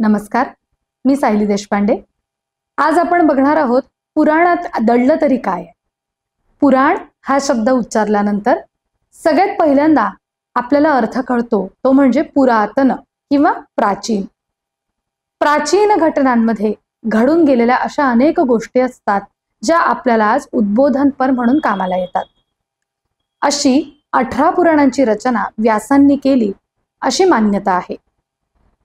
नमस्कार, मी सायली देशपांडे। आज आपण बघणार आहोत पुराणात दडलं तरी काय। पुराण हा शब्द उच्चारल्यानंतर सगळ्यात पहिल्यांदा आपल्याला अर्थ कळतो तो म्हणजे पुरातन किंवा प्राचीन। प्राचीन घटनांमध्ये घडून गेलेल्या अशा अनेक गोष्टी असतात ज्या आपल्याला आज उद्बोधनपर म्हणून कामाला येतात। अशी 18 पुराणांची रचना व्यासांनी केली अशी मान्यता आहे।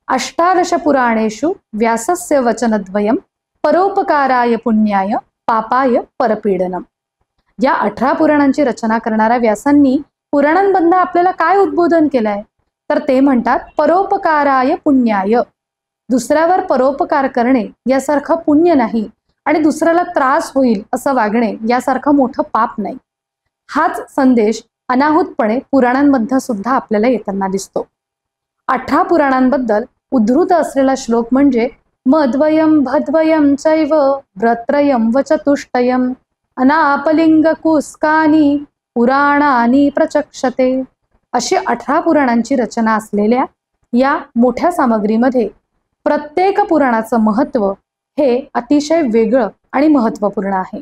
अष्टादश पुराणेषु व्यासस्य वचनद्वयम् परोपकाराय पुण्याय पापाय परपीडनम। या 18 पुराणांची रचना करणाऱ्या व्यासांनी पुराणांमधून आपल्याला काय उद्बोधन केलंय तर ते म्हणतात परोपकाराय पुण्याय। दुसऱ्यावर परोपकार करणे यासारखं पुण्य नाही आणि दुसऱ्याला त्रास होईल असं वागणे यासारखं मोठं पाप नाही। हाच संदेश अनाहूतपणे पुराणांमध्ये सुद्धा आपल्याला येताना दिसतो। 18 पुराणांबद्दल उद्धृत असलेला श्लोक म्हणजे मद्वयम भद्वयम चैव व्रत्रयम व चतुष्टयम अनापलिंग कुस्कानी पुराणानी प्रचक्षते। अशी 18 पुराणांची रचना असलेल्या या मोठ्या सामग्रीमध्ये प्रत्येक पुराणाचं महत्त्व हे अतिशय वेगळं आणि महत्त्वपूर्ण आहे।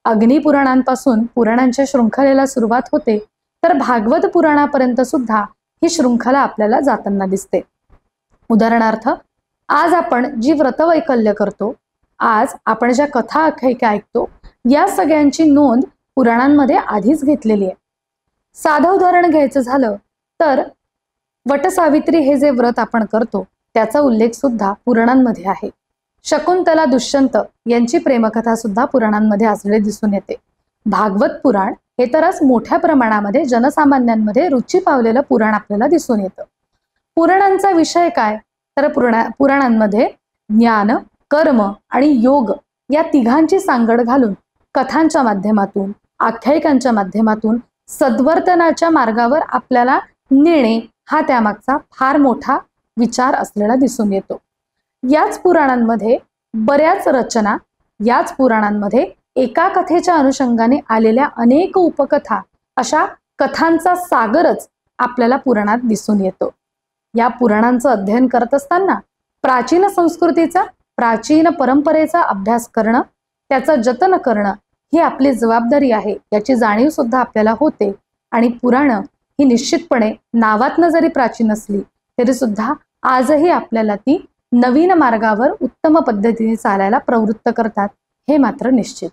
अग्निपुराणांपासून पुराणांच्या शृंखलेला सुरुवात होते तर भागवत पुराणापर्यंत सुद्धा ही शृंखला आपल्याला जाताना दिसते। उदाहरणार्थ आज आपण जी व्रतवैकल्य करतो, आज आपण ज्या कथा आख्यायिका ऐकतो, या सगळ्यांची नोंद पुराणांमध्ये आधीच घेतलेली आहे। साधं उदाहरण घ्यायचं झालं तर वटसावित्री हे जे व्रत आपण करतो त्याचा उल्लेख सुद्धा पुराणांमध्ये आहे। शकुंतला दुष्यंत यांची प्रेमकथा सुद्धा पुराणांमध्ये असलेली दिसून येते। भागवत पुराण हे तरच मोठ्या प्रमाणामध्ये जनसामान्यांमध्ये रुची पावलेलं पुराण आपल्याला दिसून येतं। पुराणांचा विषय काय तर पुराणांमध्ये ज्ञान, कर्म आणि योग या तिघांची सांगड घालून कथांच्या माध्यमातून, आख्यायिकांच्या माध्यमातून सद्वर्तनाच्या मार्गावर आपल्याला नेणे हा त्यामागचा फार मोठा विचार असलेला दिसून येतो। याच पुराणांमध्ये बऱ्याच रचना, याच पुराणांमध्ये एका कथेच्या अनुषंगाने आलेल्या अनेक उपकथा, अशा कथांचा सागरच आपल्याला पुराणात दिसून येतो। या पुराणांचं अध्ययन करत असताना प्राचीन संस्कृतीचा, प्राचीन परंपरेचा अभ्यास करणं, त्याचं जतन करणं ही आपली जबाबदारी आहे याची जाणीव सुद्धा आपल्याला होते। आणि पुराणं ही निश्चितपणे नावातनं जरी प्राचीन असली तरी सुद्धा आजही आपल्याला ती नवीन मार्गावर उत्तम पद्धतीने चालायला प्रवृत्त करतात, हे मात्र निश्चित।